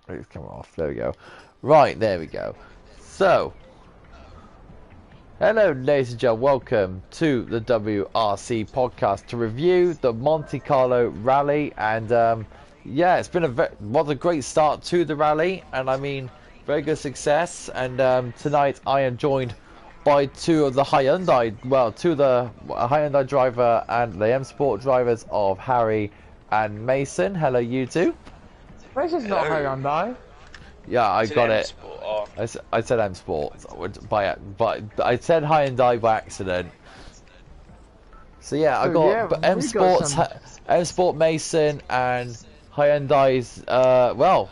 It's coming off. There we go. Right, there we go. So, hello, ladies and gentlemen. Welcome to the WRC podcast to review the Monte Carlo rally. And yeah, it's been what a great start to the rally, and I mean, very good success. And tonight I am joined by two of the Hyundai driver and the M Sport drivers of Harry and Mason. Hello, you two. This is not Hyundai. Yeah, I got it. Oh. I said M Sport, but I said Hyundai by accident. So yeah, I got M Sport Mason and Hyundai's. Well,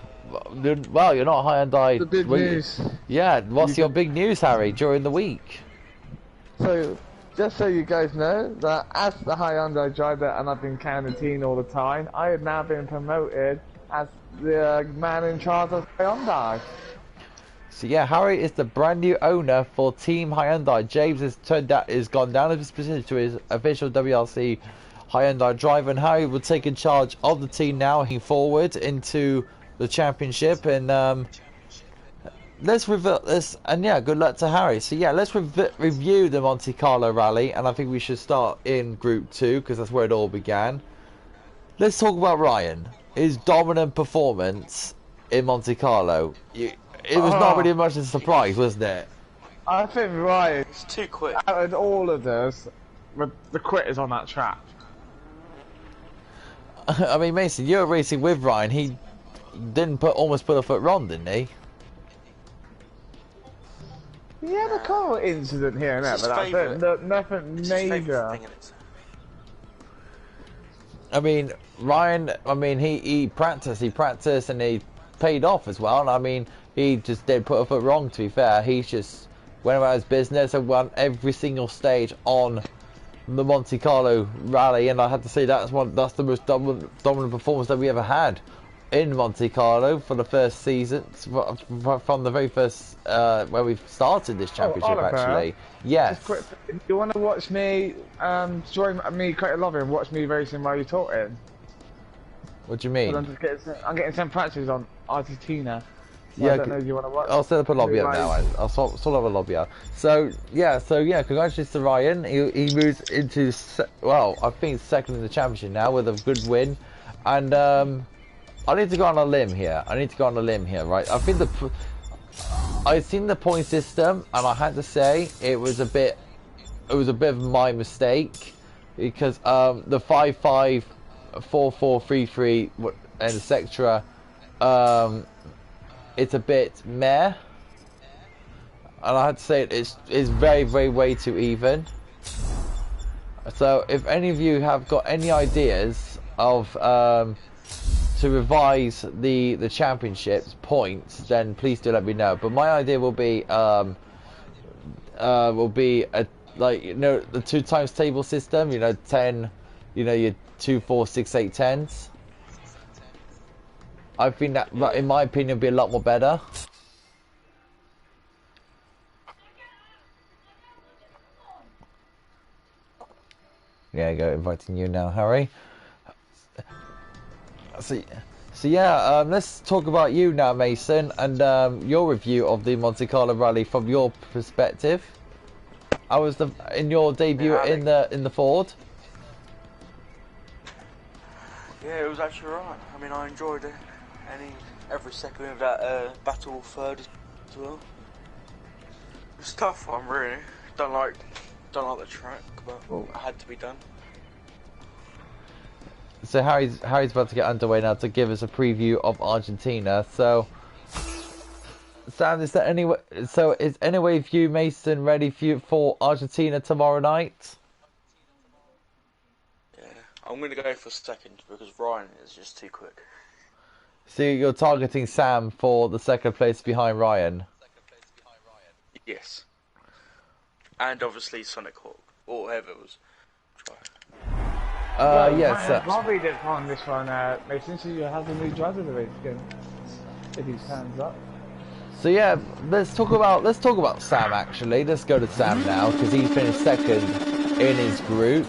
you're not Hyundai. The big news. Yeah, what's your big news, Harry, during the week? So, just so you guys know, that as the Hyundai driver, and I've been canteen all the time, I have now been promoted as the man in charge of Hyundai. So yeah, Harry is the brand new owner for Team Hyundai. James has gone down as his position to his official WRC Hyundai driver, and Harry will take in charge of the team now, heading forward into the championship. And let's reveal this. And yeah, good luck to Harry. So yeah, let's review the Monte Carlo rally, and I think we should start in Group 2 because that's where it all began. Let's talk about Ryan. His dominant performance in Monte Carlo. It was not really much of a surprise, wasn't it? I think Ryan, it's too quick. Out of all of us, the quitters on that track. I mean, Mason, you were racing with Ryan. He didn't almost put a foot wrong, didn't he? He had a car incident here and there, but that's it. Nothing major. I mean, Ryan, he practiced and he paid off as well. And I mean, he just did put a foot wrong, to be fair. He just went about his business and won every single stage on the Monte Carlo rally. And I had to say that's the most dominant performance that we ever had in Monte Carlo for the first season, from the very first, where we started this championship, Oliver, actually. Yes. Quick, do you want to watch me, join me, create a lobby and watch me racing while you're talking? What do you mean? I'm getting some practice on Argentina. So Yeah, I don't know if you want to watch. I'll set up a lobby up now. I'll sort of a lobby up. So yeah, congratulations to Ryan. He moves into I think second in the championship now with a good win. And I need to go on a limb here. Right? I think I've seen the point system, and I had to say it was a bit of my mistake, because the 5-5, 4-4, 3-3, and etc. It's a bit meh, and I had to say it's very, very way too even. So if any of you have got any ideas of to revise the championship's points, then please do let me know. But my idea will be the 2 times table system. 10. Your 2, 4, 6, 8, 10s. I think that, in my opinion, would be a lot more better. Yeah, go inviting you now, Harry. So yeah, let's talk about you now, Mason, and your review of the Monte Carlo rally from your perspective. How was in your debut in the Ford? Yeah, it was actually alright. I mean, I enjoyed it. Every second of that battle third as well. It's tough one, really. Don't like the track, but it had to be done. So Harry's about to get underway now to give us a preview of Argentina. So, Sam, is any way of you, Mason, ready for Argentina tomorrow night? Yeah, I'm gonna go for second because Ryan is just too quick. So you're targeting Sam for the second place behind Ryan? Yes. And obviously Sonic Hawk, or whoever it was. Yes. I'll read it on this one, Mason, so you have the new driver of the race again. If he stands up. So yeah, let's talk about Sam actually. Let's go to Sam now because he finished second in his group.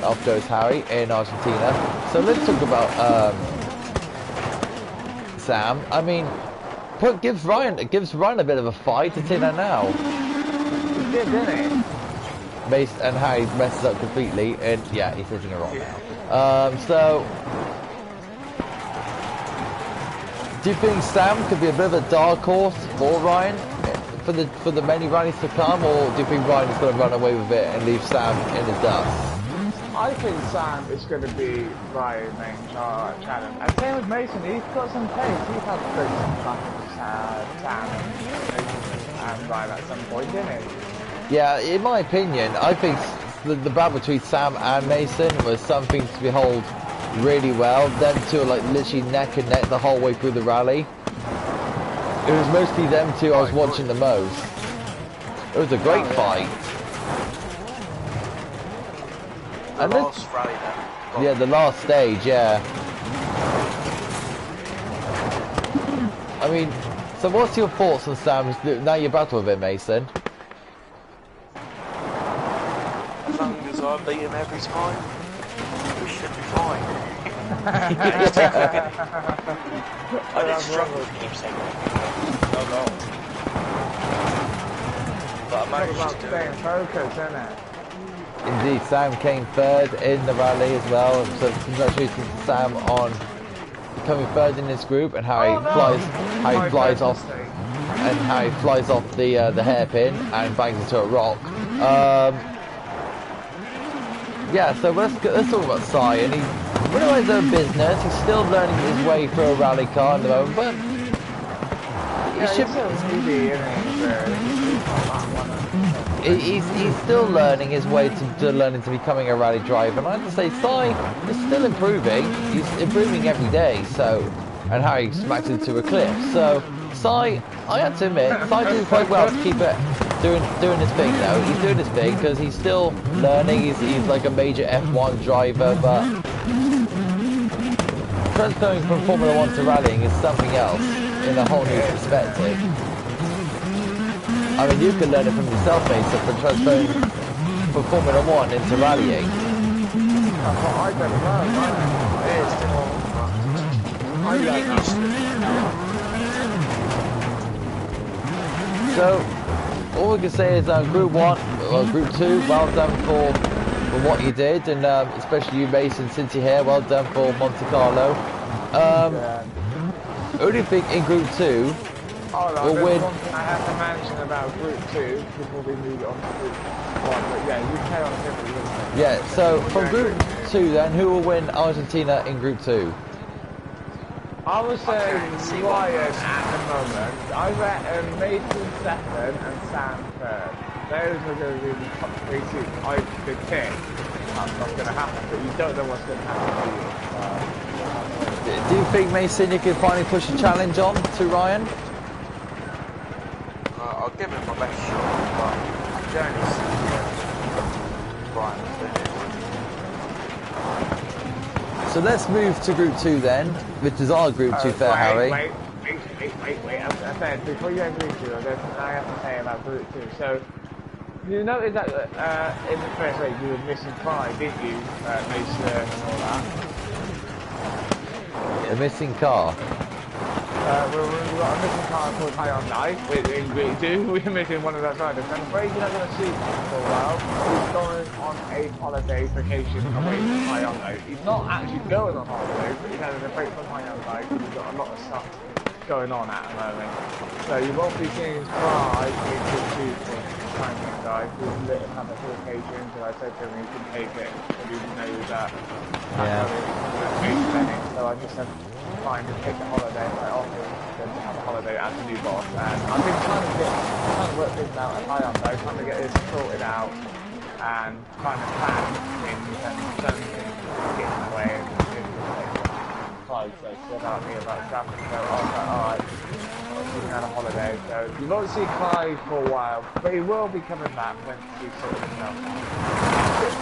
Off goes Harry in Argentina. So let's talk about Sam. I mean, gives Ryan a bit of a fight. It's in there now. He did, didn't he? Mace and Harry messes up completely, and yeah, he's hitting a rock now. So, do you think Sam could be a bit of a dark horse for Ryan for the many rallies to come, or do you think Ryan is going to run away with it and leave Sam in the dust? I think Sam is going to be Ryan's main challenge. And same with Mason, he's got some pace. He's had to break some back with Sam and Ryan at some point, didn't he? Yeah, in my opinion, I think the battle between Sam and Mason was something to behold really well. Them two are like literally neck and neck the whole way through the rally. It was mostly them two I was watching the most. It was a great fight. The last rally then. Yeah, the last stage, yeah. I mean, so what's your thoughts on Sam's, now you battle with him, Mason? As long as I beat him every time, we should be fine. I did struggle to keep saying that. A lot. But I managed to do it. Focus, isn't it? Indeed, Sam came third in the rally as well, so congratulations to Sam on coming third in this group, and how he flies off the hairpin and bangs into a rock. Yeah, so let's talk about Sai. And he's running his own business. He's still learning his way through a rally car at the moment, but he's still learning his way to learning to becoming a rally driver. And I have to say, Sai is still improving. He's improving every day. So, and how he smacks into a cliff. So, Sai, I have to admit, Sai doing quite well to keep it doing his thing though. He's doing his thing because he's still learning. He's like a major F1 driver, but transferring from Formula 1 to rallying is something else in a whole new perspective. I mean, you can learn it from yourself, Mason, from transferring from Formula 1 into rallying. I don't know, it is difficult. So, all we can say is Group 1, or Group 2, well done for what you did, and especially you, Mason, since you're here, well done for Monte Carlo. Who do you think in Group 2 will win? One thing I have to mention about Group 2 before we move on to Group 1, but yeah, you carry on differently. Yeah, so from Group 2 then, who will win Argentina in Group 2? I would say Ryan at the moment. I reckon Mason second and Sam third. Those are going to be the top three teams. I could think that's not going to happen, but you don't know what's going to happen, do you? Do you think, Mason, you can finally push a challenge on to Ryan? I'll give him my best shot, but I don't see Ryan's doing it. So let's move to Group 2 then, which is our Group 2 fair, Harry. Wait. I said, before you go to Group 2, there's something I have to say about Group 2. So, you noticed that in the first race you were missing 5, didn't you? Mason and all that. A missing car. We've got a missing car called Hyundai in Group 2. We're missing one of those riders. I'm afraid you're not going to see him for a while. He's going on a holiday vacation away from Hyundai. He's not actually going on holiday, but he's having a break from Hyundai because he's got a lot of stuff going on at the moment. So you won't be seeing his car in Group 2 for Hyundai. He's lit on a few occasions, and I said to him he can take it, but he knows that. So I just said, fine, just take the holiday, I offer him to have a holiday as a new boss, and I've been trying to work things out at Hyundai, trying to get this sorted out, and trying to plan things, and some things get in the way, and things like so about me about traffic, so I was like, alright, he can have a holiday, so you won't see Clive for a while, but he will be coming back when he sorts himself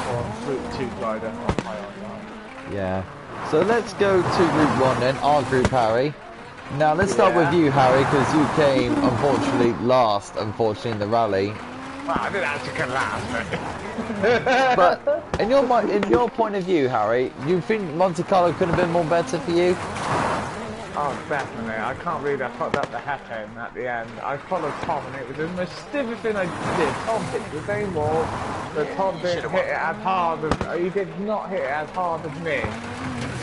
for Group 2 rider on Hyundai. Yeah. So let's go to Group 1 then, our group, Harry. Now let's start with you, Harry, because you came, unfortunately, last, in the rally. Well, I didn't actually come last, but in your point of view, Harry, you think Monte Carlo could have been more better for you? Oh, definitely. I can't believe I fucked up the hairpin at the end. I followed Tom and it was the most stupid thing I did. Tom hit the same wall, but Tom didn't hit it as hard as... He did not hit it as hard as me.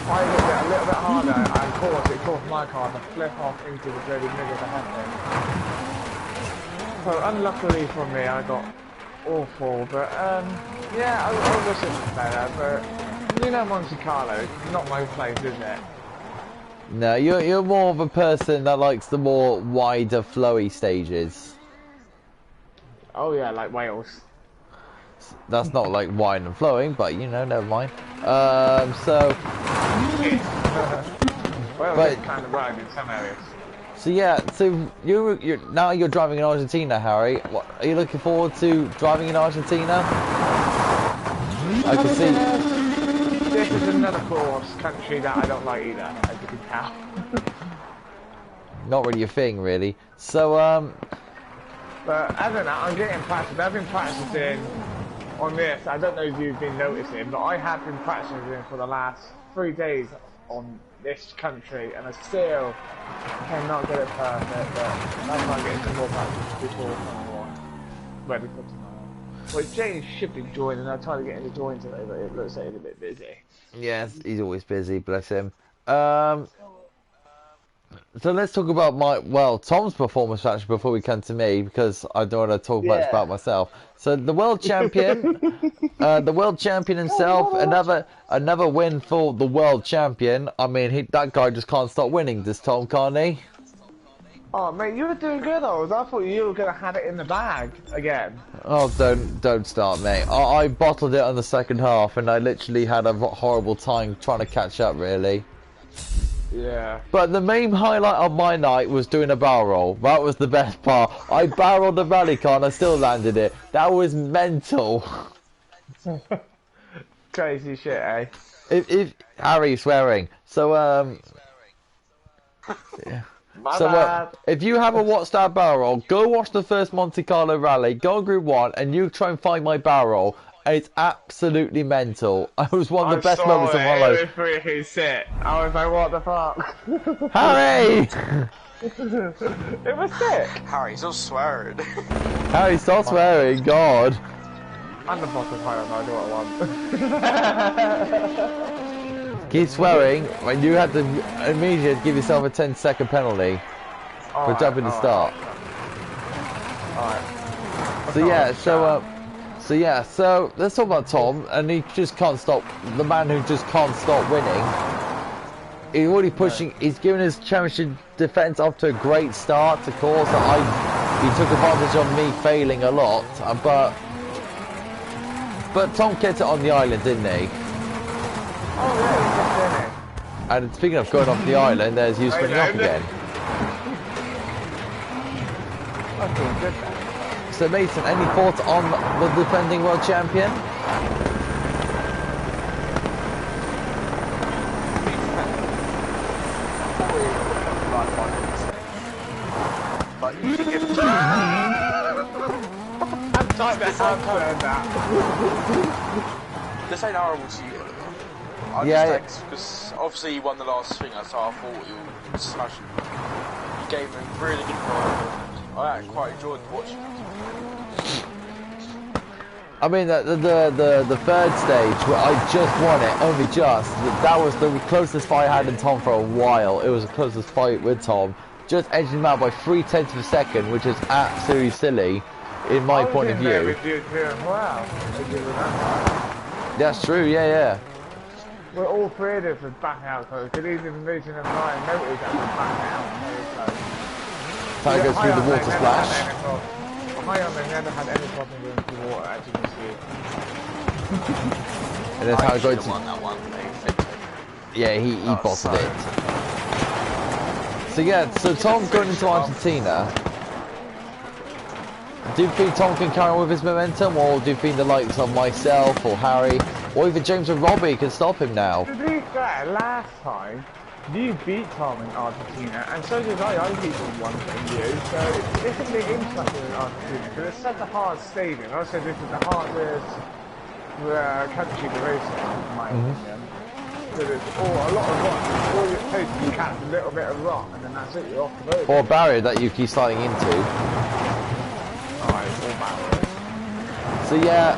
I hit it a little bit harder and of course it caused my car to flip off into the bloody middle of the hairpin. So unluckily for me I got awful, but yeah, I wish it was better, but you know Monte Carlo, it's not my place, is it? No, you're more of a person that likes the more wider, flowy stages. Oh yeah, like Wales. That's not like wide and flowing, but you know, never mind. Wales is kind of wide in some areas. So yeah, so you're driving in Argentina, Harry. What, are you looking forward to driving in Argentina? I can see. This is another course country that I don't like either, as you can tell. Not really your thing, really. So but other than that, I'm getting practice. I've been practicing on this. I don't know if you've been noticing, but I have been practicing for the last 3 days on this country, and I still cannot get it perfect. But that's why I'm getting some more practice before tomorrow. Ready for tomorrow. Well, James should be joining. I tried to get him to join today, but it looks like he's a bit busy. yes, he's always busy, bless him. So let's talk about Tom's performance actually before we come to me, because I don't want to talk much about myself. So the world champion, himself, another win for the world champion. I mean, that guy just can't stop winning, does Tom, can't he? Oh mate, you were doing good though. I thought you were gonna have it in the bag again. Oh, don't start, mate. I bottled it on the second half, and I literally had a horrible time trying to catch up, really. Yeah. But the main highlight of my night was doing a barrel roll. That was the best part. I barreled the rally car and I still landed it. That was mental. Crazy shit, eh? If Harry swearing. So yeah. So if you haven't watched that barrel roll, go watch the first Monte Carlo rally. Go on Group 1 and you try and find my barrel roll. And it's absolutely mental. It was one of the best moments of my life. It was pretty sick. I was like, what the fuck? Harry! It was sick. Harry, stop swearing. Harry, stop swearing, God. I'm the boss of Higher, I do what I want. Keep swearing when you have to immediately give yourself a 10-second penalty for jumping the start. Alright. So yeah, so let's talk about Tom, and he just can't stop, the man who just can't stop winning. He's already pushing, he's given his championship defence off to a great start, of course. He took advantage of me failing a lot, but Tom kept it on the island, didn't he? Oh yeah, he did it. And speaking of going off the island, there's you spinning off again. That's doing good then. So Mason, any thoughts on the defending world champion? I'm tight that. This ain't horrible to you. Because obviously you won the last thing, so I thought you were smashing. You gave him a really good role. I actually quite enjoyed watching it. I mean, the third stage, where I just won it, only just. That was the closest fight I had in Tom for a while. It was the closest fight with Tom. Just edging him out by 0.3 of a second, which is absolutely silly, in my point of view. Wow. That's true, yeah. We're all three of us with back out close. Because he's even reaching a line notice that we're back out very close. Trying to go through the water splash. High they never had any problem going through water, as you can see. And that's how it goes. Yeah, he Oh, bottled it. So yeah, so Tom going into Argentina. Do you think Tom can carry on with his momentum, or do you think the likes of myself or Harry, or even James and Robbie can stop him now? To be fair, last time you beat Tom in Argentina, and so did I. I beat him once in you, so this will be interesting in Argentina because it's such a hard stadium. Also, this is the hardest country to race in my opinion. because it's all a lot of rock. All it takes is to catch a little bit of rock, and then that's it. You're off the road. Or a barrier that you keep sliding into. Alright, all barriers. So yeah,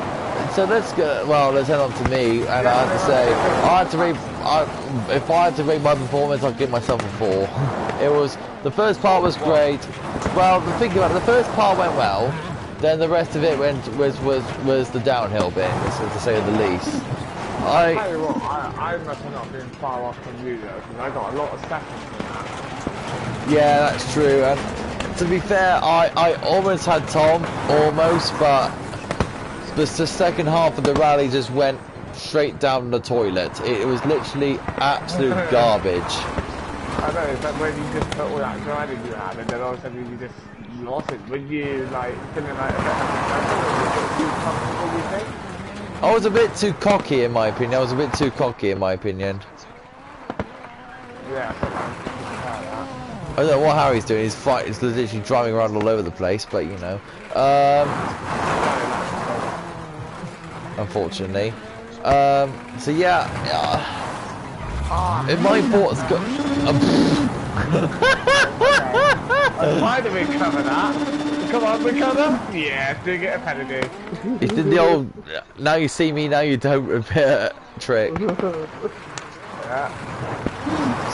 so let's go. Well, let's head on to me, and I have to say, if I had to rate my performance, I'd give myself a 4. It was the first part was great. Well, think about it. The first part went well. Then the rest of it was the downhill bit, to say the least. I tell you what, I must have not been far off from you though, because I got a lot of seconds from that. Yeah, that's true. And to be fair, I almost had Tom, almost, but the second half of the rally just went straight down the toilet. It was literally absolute garbage. I know, it's like when you just put all that grinding you had, and then all of a sudden you just lost it. Would you like feeling like a bit too comfortable, you think? I was a bit too cocky in my opinion. Yeah, I don't know what Harry's doing. He's literally driving around all over the place, but you know. Unfortunately. So yeah. In my thoughts, why did we cover that? Come on, we cover? Yeah, do get a penalty. He did the old, now you see me, now you don't repair trick. Yeah.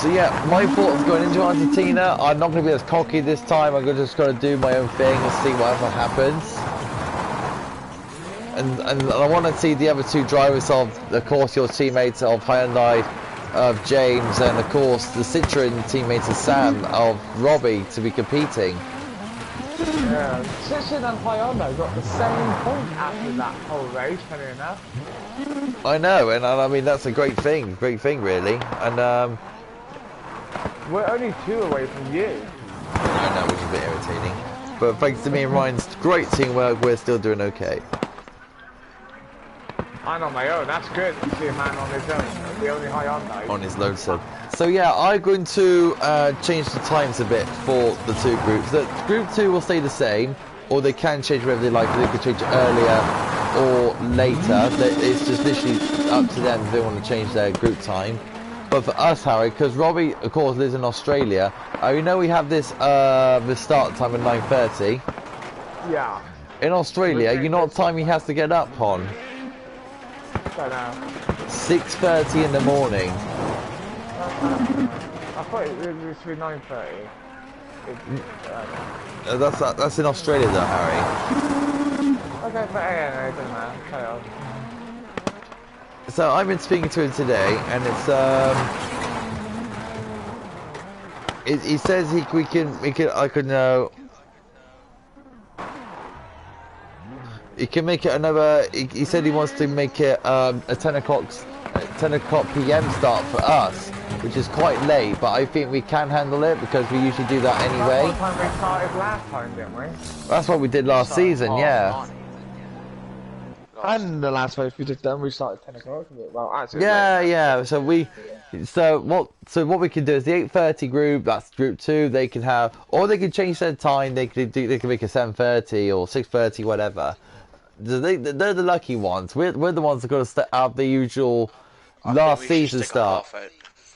So yeah, my thoughts going into Argentina, I'm not going to be as cocky this time. I'm just going to do my own thing and see whatever happens. And I want to see the other two drivers of course, your teammates of Hyundai, of James, and of course the Citroen teammates of Sam, of Robbie, to be competing. Yeah, Citroen and Hyundai got the same point after that whole race, funny enough. I know, and I mean that's a great thing really. And we're only 2 away from you. I know, which is a bit irritating. But thanks to me and Ryan's great teamwork, we're still doing okay. I'm on my own, that's good to see a man on his own, the only Hyundai. On his load cell. So yeah, I'm going to change the times a bit for the two groups. The group 2 will stay the same, or they can change whatever they like. They can change it earlier or later. It's just literally up to them if they want to change their group time. But for us, Harry, because Robbie, of course, lives in Australia, you know we have this start time at 9:30. Yeah. In Australia, you know what time he has to get up on? I know. 6:30 in the morning. I thought it was between 9:30. That's in Australia though, Harry. Okay, but yeah, it doesn't matter. Carry on. So I've been speaking to him today, and it's he says I could know. He can make it another. He said he wants to make it a 10 o'clock PM start for us, which is quite late. But I think we can handle it because we usually do that anyway. That's what time we started last time, didn't we? That's what we did last season, yeah. And the last race we just done, we started 10 o'clock. Well, actually, yeah. So what we can do is the 8:30 group. That's group 2. They can have, or they can change their time. They can make a 7:30 or 6:30, whatever. They're the lucky ones. We're the ones that got to have the usual last season start.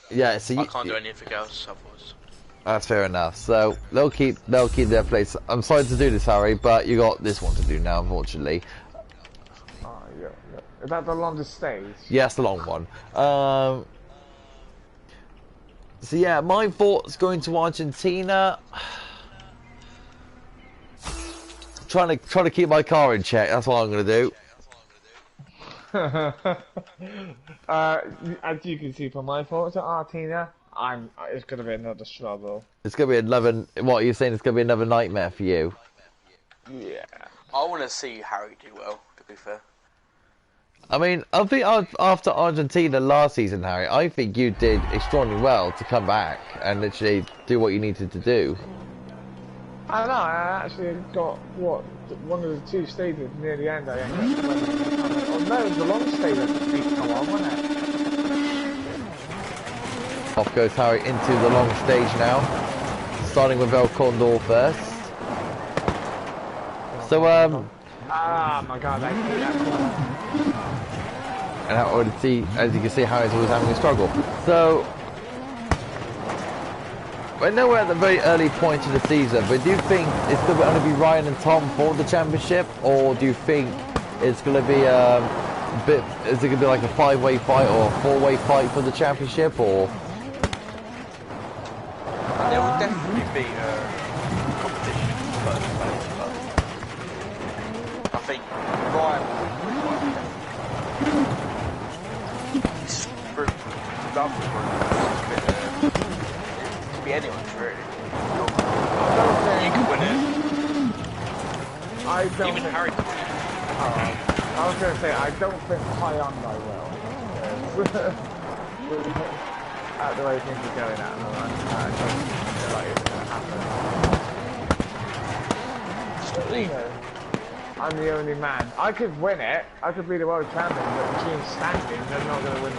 Yeah, so I can't do anything else otherwise. That's fair enough. So they'll keep their place. I'm sorry to do this, Harry, but you got this one to do now, unfortunately. Oh, yeah. Is that the longest stage? Yes, the long one. So yeah, my thoughts going to Argentina. Trying to keep my car in check. That's what I'm going to do. As you can see from my thoughts at Argentina, it's going to be another struggle. It's going to be another. What are you saying? It's going to be another nightmare for you. Yeah. I want to see Harry do well. To be fair. I mean, I think after Argentina last season, Harry, I think you did extraordinarily well to come back and literally do what you needed to do. I don't know, I actually got, one of the 2 stages near the end I ended up oh no, the long stage that the speed come on, wasn't it? Off goes Harry into the long stage now, starting with El Condor first. So, Ah, my god, I hate that corner. and how, or to see, as you can see, how he's always having a struggle. So, I know we're at the very early point of the season, but do you think it's going to be Ryan and Tom for the championship, or do you think it's going to be is it going to be like a 5-way fight or a 4-way fight for the championship, or? There will definitely be competition in the first place, but I think Ryan it's lovely for it could be anyone's really. You can win it. I don't Even think, Harry could win it. I was going to say, I don't think Hyundai will. At the way things are going at the moment, I don't feel like it's going to happen. I'm the only man. I could win it. I could be the world champion, but between standings, I'm not going to win.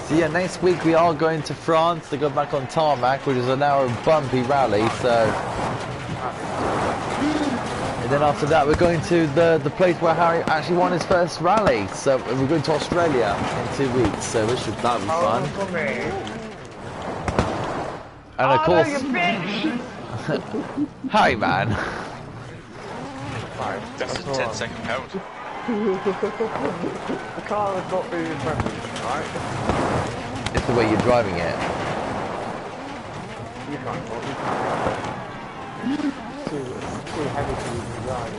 So yeah, next week we are going to France to go back on tarmac, which is an hour bumpy rally, so... And then after that we're going to the place where Harry actually won his first rally, so we're going to Australia in 2 weeks, so that'll be fun. For me. And of course... No, you bitch! Harry, man. Right, That's a 10-second penalty. the car has not been in front of me, right? It's the way you're driving it. You can't talk, you can't. Too heavy for you to drive.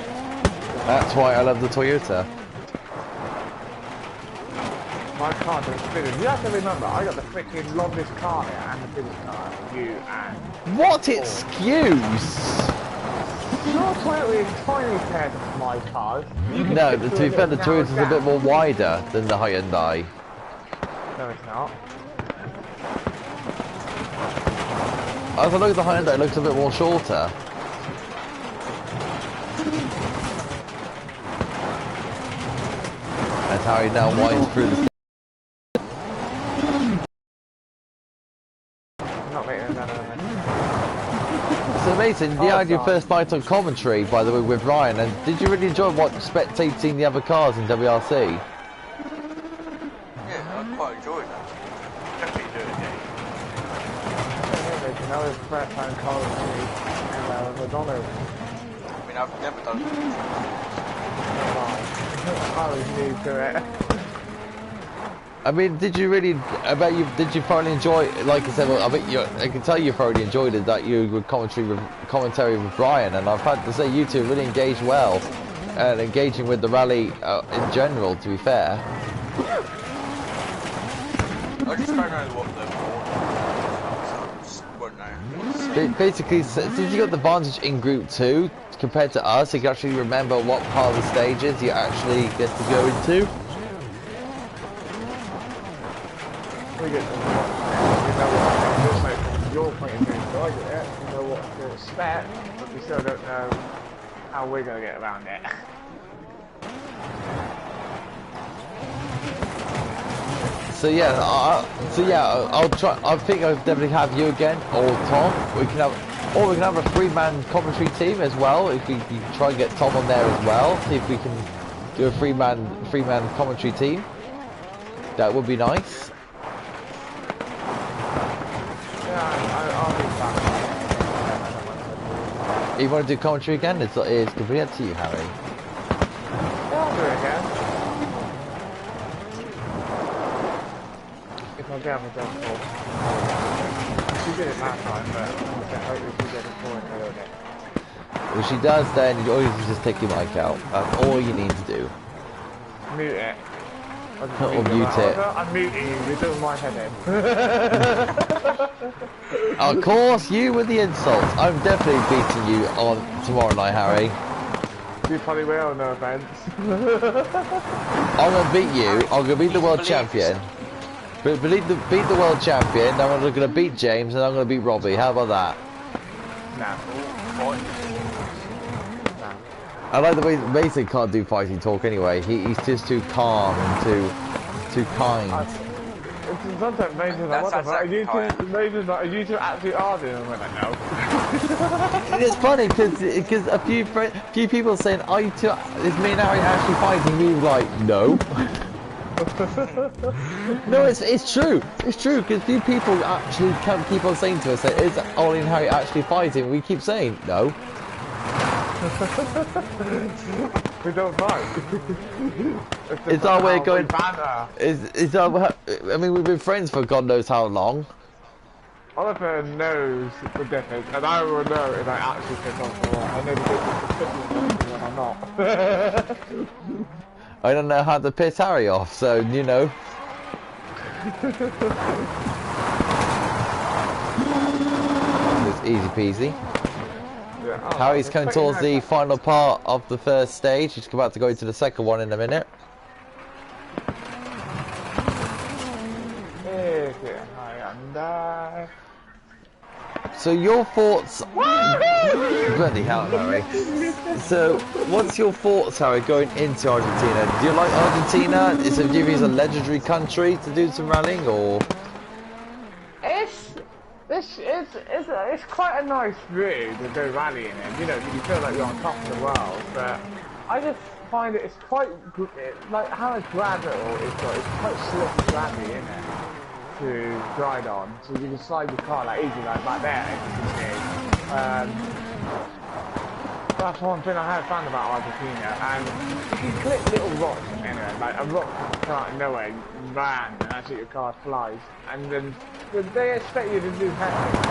That's why I love the Toyota. My car does spin. You have to remember, I got the freaking longest car here and the biggest car. You and... What excuse? You're totally tiny compared to my cars. No, to be fair, the Toyota's a bit more wider than the Hyundai. No, it's not. As I look at the Hyundai, it looks a bit more shorter. That's how he now winds through the... I'm not making that So Mason, you had your first night on commentary, by the way, with Ryan, and did you really enjoy spectating the other cars in WRC? Yeah, I quite enjoyed that. Definitely do it again. That was the first time calling me and McDonald's. I mean, I've never done it. I was new to it. I mean, did you really? Did you thoroughly enjoy? Like I said, well, I can tell you thoroughly enjoyed it. That you were commentary with Brian, and I've had to say you two really engaged well, and engaging with the rally in general. To be fair, I just don't know what the basically, since you got the advantage in Group 2 compared to us, you can actually remember what part of the stages you actually get to go into. We get to watch it. You know what your point of view, so I get it. You know what to expect, but we still don't know how we're going to get around it. So yeah, I'll try. I think I'll definitely have you again, or Tom. We can have a 3-man commentary team as well. If we can try and get Tom on there as well, see if we can do a 3-man commentary team. That would be nice. I'll be back. You want to do commentary again? It's completely up to you, Harry. Yeah, I'll do it again. If I get myself full. She did it last time, but hopefully she did it for it a little bit. If she does, then you always just take your mic out. That's all you need to do. Mute it. Or mute it. I'm muting you, you're doing my head in. Of course, you with the insults. I'm definitely beating you on tomorrow night, Harry. You probably will, no offense. I'm gonna beat you. I'm gonna beat the world champion. Beat the world champion. Then I'm gonna beat James, and I'm gonna beat Robbie. How about that? Nah. I like the way Mason can't do fighting talk anyway. He's just too calm and too kind. Sometimes Mason's like, what the fuck? Are you two absolutely arguing? I'm like, no. It's funny because a few people saying is me and Harry actually fighting? We were like, no. No, it's true. It's true because few people actually keep on saying to us that is Ollie and Harry actually fighting? We keep saying no. We don't fight. It's our way of going. Banter. It's our. I mean, we've been friends for God knows how long. Oliver knows the difference, and I will know if I actually piss off or not. I know the difference between when I'm not. I don't know how to piss Harry off, so you know. It's easy peasy. Yeah. Oh, Harry's coming towards the final part of the first stage. He's about to go into the second one in a minute. So your thoughts... Bloody hell, Harry. So, what's your thoughts, Harry, going into Argentina? Do you like Argentina? Is it viewed as a legendary country to do some rallying, or...? It's quite a nice route to go rallying in, you know, you feel like you're on top of the world, but I just find it's quite, like how it's gradual it's quite slick and grabby, isn't it, to ride on, so you can slide your car like easy, like back there, as you can see. That's one thing I have found about Argentina, and you can clip little rocks anyway, like a rock from out of nowhere, you ran, and that's what your car flies, and then they expect you to do hairpins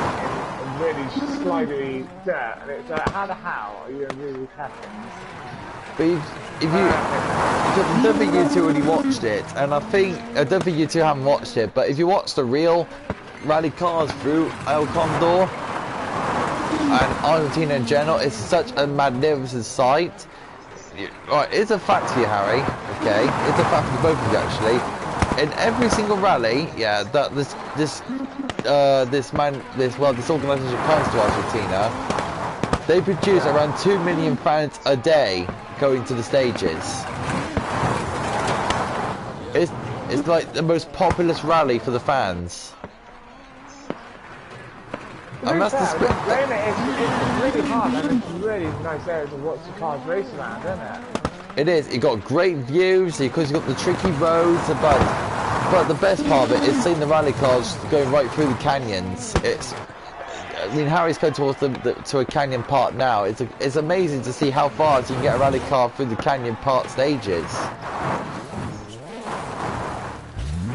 in really slidey dirt, and it's like, how the hell are you going to do these hairpins? But if you, I don't think you two already watched it, and I don't think you two haven't watched it, but if you watch the real rally cars through El Condor, and Argentina in general, it's such a magnificent sight. Right, it's a fact for you, Harry, okay? It's a fact for both of you, actually. In every single rally, yeah, that this organisation comes to Argentina, they produce around 2 million fans a day going to the stages. It's like the most populous rally for the fans. And that's it's really hard, and it's really nice area to watch the cars race around, isn't it? It is. You've got great views because you've got the tricky roads, but the best part of it is seeing the rally cars going right through the canyons. I mean, Harry's going towards to a canyon part now. It's amazing to see how fast you can get a rally car through the canyon part stages.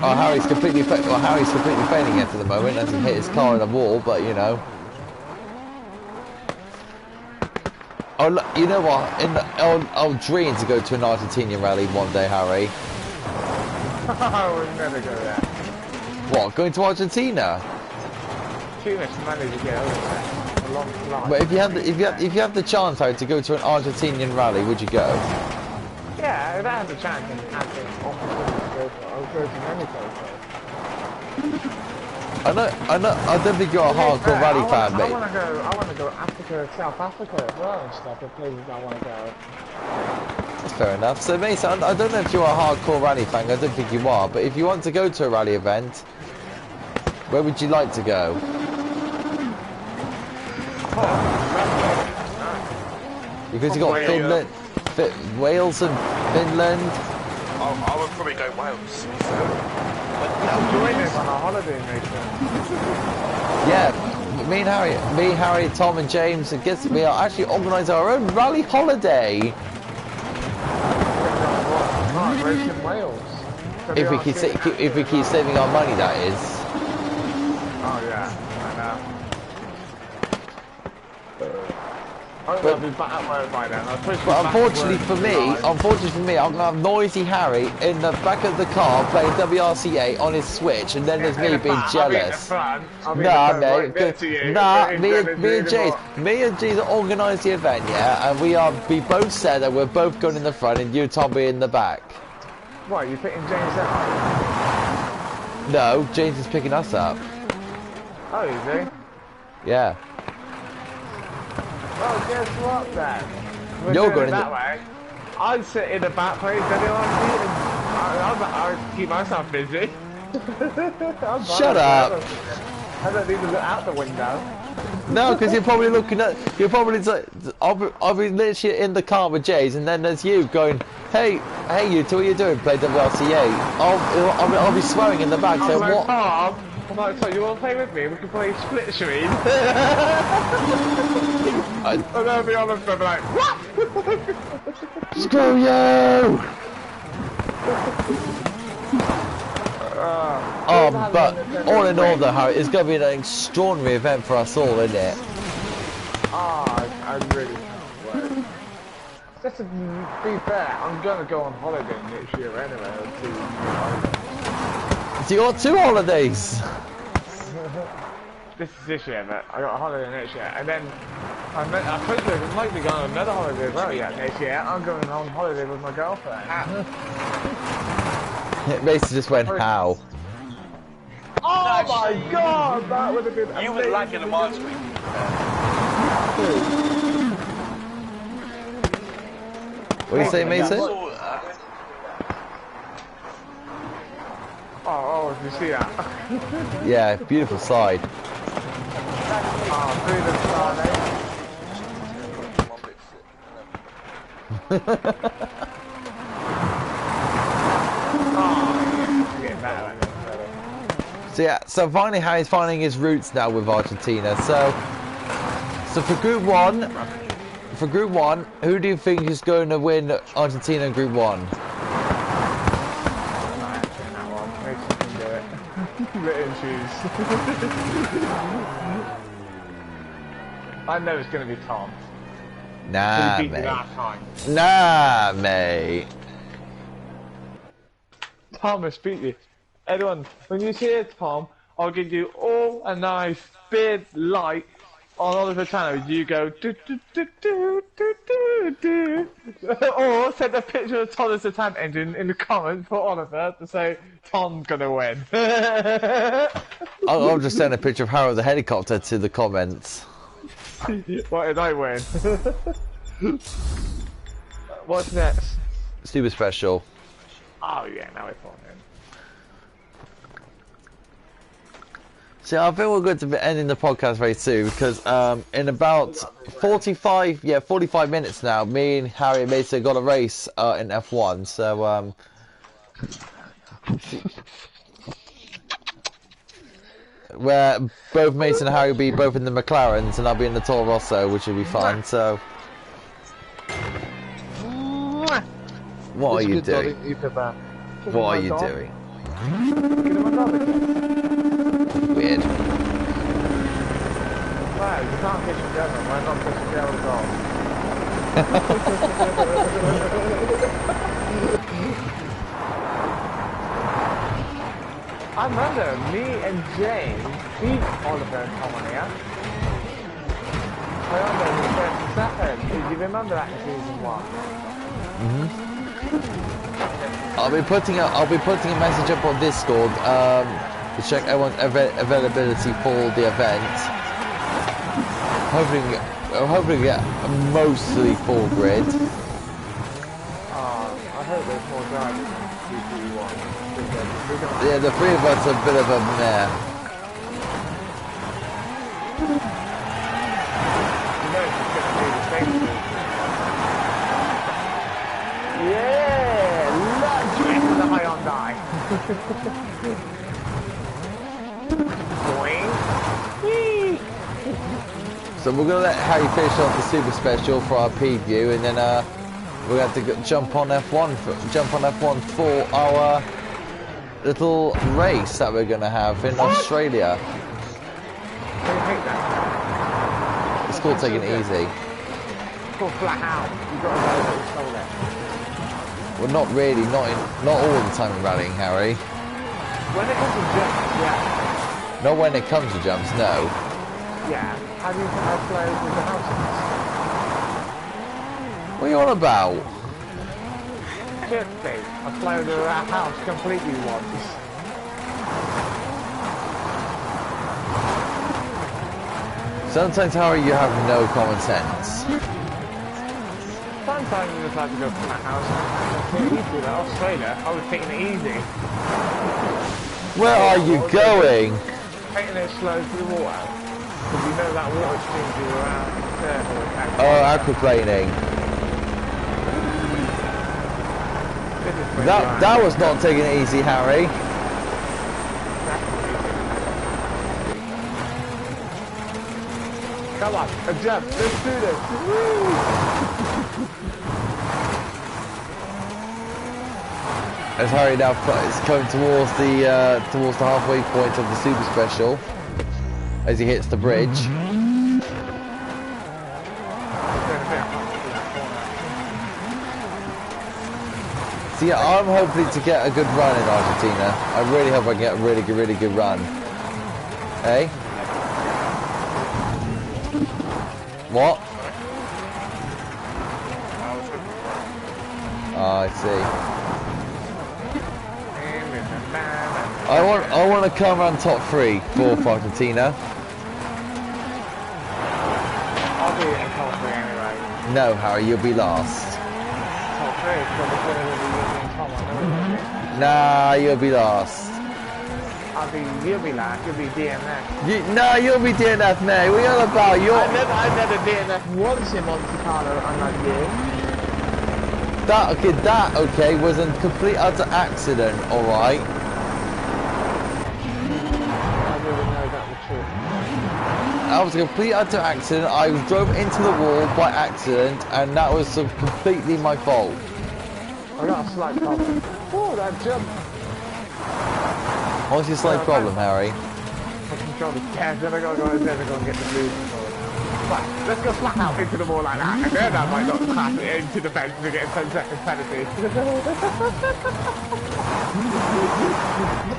Oh, Harry's completely failing it at the moment as he hit his car in a wall, but you know. Oh, look, you know what? I'll dream to go to an Argentinian rally one day, Harry. I would never go there. What? Going to Argentina? Too much money to get over there. A long flight. But if you have the chance, Harry, to go to an Argentinian rally, would you go? Yeah, if I had the chance and had the opportunity to go for it, I would go to any place. I don't think you're a hardcore rally fan, mate. I want to go Africa, South Africa as well and stuff, the places I want to go. That's fair enough. So, mate, I don't know if you're a hardcore rally fan, I don't think you are, but if you want to go to a rally event, where would you like to go? Because you got Finland, Wales and Finland. I would probably go Wales. Join us on a holiday, nation. Yeah, me, Harry, Tom and James, we are actually organising our own rally holiday. Race in Wales. If we keep saving our money, that is. Oh yeah, I know. I'll be back at work by then. But unfortunately for me, I'm gonna have noisy Harry in the back of the car playing WRC on his Switch, and then there's me being jealous. Nah, mate. Me and James organised the event, yeah, and we both said that we're both going in the front, and you, Tom, be in the back. What? You picking James up? No, James is picking us up. Oh, is he? Yeah. Well, guess what then? You're going that way. I'd sit in the back place anyway, I'll keep myself busy. Shut up. I don't need to look out the window. No, because you're probably looking at, you're probably, I'll be literally in the car with Jays, and then there's you going, hey you two, what are you doing? Play WRC8. I'll be swearing in the back, I'm saying, like, what? Tom, I'm like, so you want to play with me? We can play split screen. And they'll be honest, they'll be like, what? Screw you! But all in all though, Harry, it's going to be an extraordinary event for us all, isn't it? I really can't wait. Just to be fair, I'm going to go on holiday next year anyway, So you got 2 holidays? This is this year, but I got a holiday next year, and then I suppose I might be going on another holiday as well next year. I'm going on holiday with my girlfriend. It basically just went, how? Oh my god, that would have been amazing. You were lacking a mind screen. What do you say, Mason? Oh, you see that? Yeah, beautiful side. Through the So yeah, so finally Harry's finding his roots now with Argentina. So for Group 1, who do you think is going to win Argentina in Group 1? Written shoes. I know it's going to be Tom. Nah, He beat me mate. last time. Nah, mate. Thomas beat you. Everyone, when you see it, Tom, I'll give you all a nice big light on Oliver channel. You go do do do do do do do, or send a picture of Thomas the Tank Engine in the comments for Oliver to say Tom's gonna win. I'll just send a picture of Harold the helicopter to the comments. What did I win? What's next? Super special. Oh yeah, now it's on. So I think we're going to be ending the podcast very soon because in about 45 minutes now, me and Harry basically got a race in F1. So where both Mason and Harry will be both in the McLarens and I'll be in the Toro Rosso, which will be fun. So what are you doing? What are you doing? Weird. Wow, you can't kiss your girl, why not kiss your girl at all? I remember me and James beat Oliver and Tom on here. I remember in the first and second. Do you remember that in season 1? I'll be putting a message up on Discord to check everyone's availability for the event. Hopefully get a mostly full grid. I hope there's more drivers than CP1. Yeah, the 3 of us are a bit of a meh. You know it's just going to be the same. Yeah! Let's get to the Hyundai. Boing. Whee! So we're gonna let Harry finish off the super special for our preview, and then we're going to have to jump on F1 for our little race that we're gonna have in Australia. I hate that. It's called taking it easy. It's called flat out. You've got to know that we stole it. Well, not really, not all the time in rallying, Harry. When it comes to jumps, yeah. Not when it comes to jumps, no. Yeah. How do you play with the houses? What are you on about? Seriously, I played with our house completely once. Sometimes, Harry, you have no common sense. Sometimes you just like to go to my house and take it easy. Like Australia, I was taking it easy. Where are you going? Taking it slow through the water. because you know that water streams you around in circles. Oh, aquaplaning. That was not taking it easy, Harry. Come on, a jump, let's do this. As Harry now is coming towards the halfway point of the super special, as he hits the bridge. So yeah, I'm hoping to get a good run in Argentina. I really hope I get a really good run. Hey? What? Oh, I see. I want to come around top 3 for Argentina. I'll be in top 3 anyway. No, Harry, you'll be last. Top 3 is probably going to be Tom, I know. Nah, you'll be last. You'll be last, you'll be DNF. No, you'll be DNF, mate. What are you all about? I've never DNF once in Monte Carlo, unlike you. That was a complete utter accident, alright? I didn't know that was true. That was a complete utter accident. I drove into the wall by accident, and that was completely my fault. I got a slight problem. Oh, that jump. What's your slight problem, Harry? I control the gas, then I gotta go and get the blue control. Right, let's go flat out into the wall like that, and then I might not crash it into the fence to get a 10-second penalty.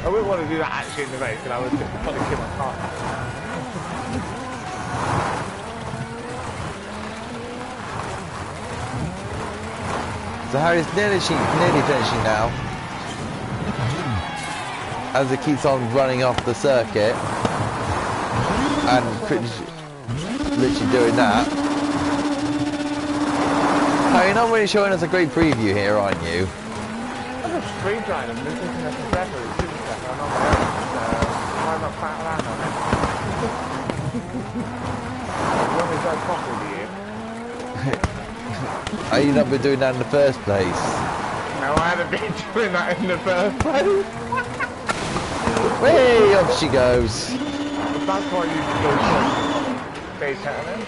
I wouldn't want to do that actually in the race, and I would just probably kill my car. So Harry's nearly finishing now. As it keeps on running off the circuit. And literally doing that. Oh, you're not really showing us a great preview here, aren't you? I'm just free driving, I'm just looking at the weather, it's super stuff, I'm on my own, so why not flat around on it? When is that possible to you? Are you not been doing that in the first place? No, I hadn't been doing that in the first place. Way off she goes. That's why you go base handling.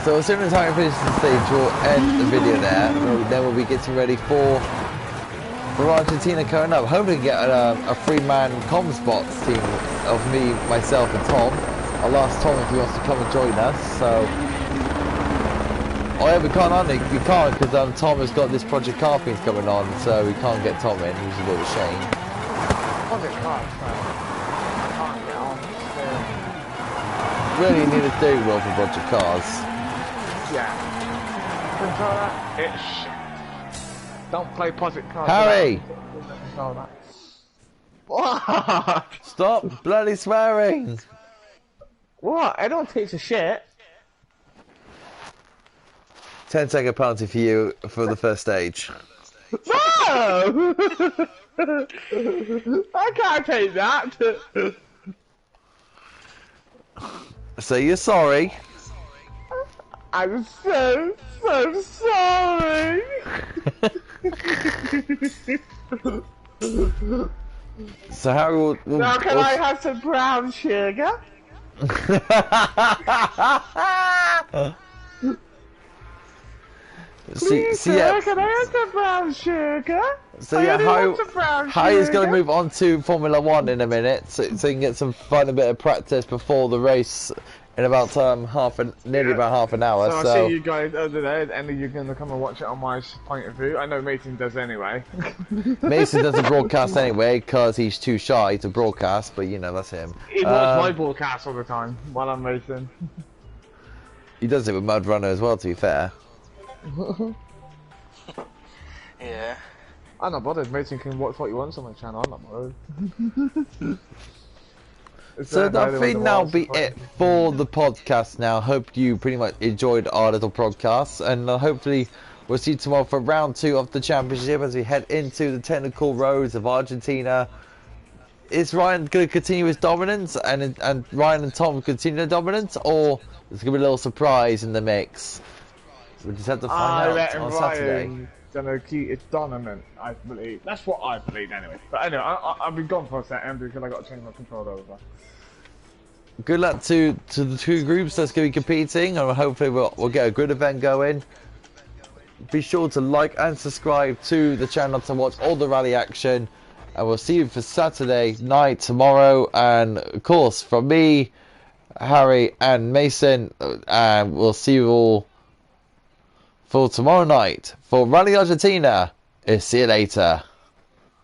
So as soon as I finish the stage, we'll end the video there. Then we'll be getting ready for Argentina coming up. Hoping to get a three-man comms bots team of me, myself, and Tom. I'll ask Tom if he wants to come and join us. So. Oh yeah, we can't because Tom has got this Project Car thing coming on, so we can't get Tom in, which is a bit of a shame. Project Car, I can't get on. Really need to do well for Project Cars. Yeah. Controller, it's shit. Don't play Project Cars. Harry! What? Stop bloody swearing! What? I don't teach a shit. 10-second penalty for you for the first stage. No! I can't take that. So you're sorry. I'm so sorry. So Harry will now can I have some brown sugar? Please, sir, can I have some brown sugar? So yeah, Harry is going to move on to Formula 1 in a minute, so he can get some fun, a bit of practice before the race in about nearly about half an hour. So I'll see you guys over there, and you're going to come and watch it on my point of view. I know Mason does anyway. Mason doesn't broadcast anyway because he's too shy to broadcast, but you know, that's him. He watches my broadcast all the time while I'm racing. He does it with Mud Runner as well, to be fair. Yeah. I'm not bothered. Mason can watch what he wants on my channel. I'm not bothered. So I think that'll be it for the podcast now. Hope you pretty much enjoyed our little podcast, and hopefully We'll see you tomorrow for round 2 of the championship as we head into the technical roads of Argentina. Is Ryan going to continue his dominance and Ryan and Tom continue their dominance, or there's going to be a little surprise in the mix? We'll just have to find out on Saturday. Gonna keep it dominant, I believe. That's what I believe anyway. But anyway, I'll be gone for a second because I got to change my controller over. Good luck to the 2 groups that's going to be competing, and hopefully we'll get a good event going. Be sure to like and subscribe to the channel to watch all the rally action, and we'll see you for Saturday night tomorrow. And of course, from me, Harry and Mason, and we'll see you all for tomorrow night for Rally Argentina. See you later.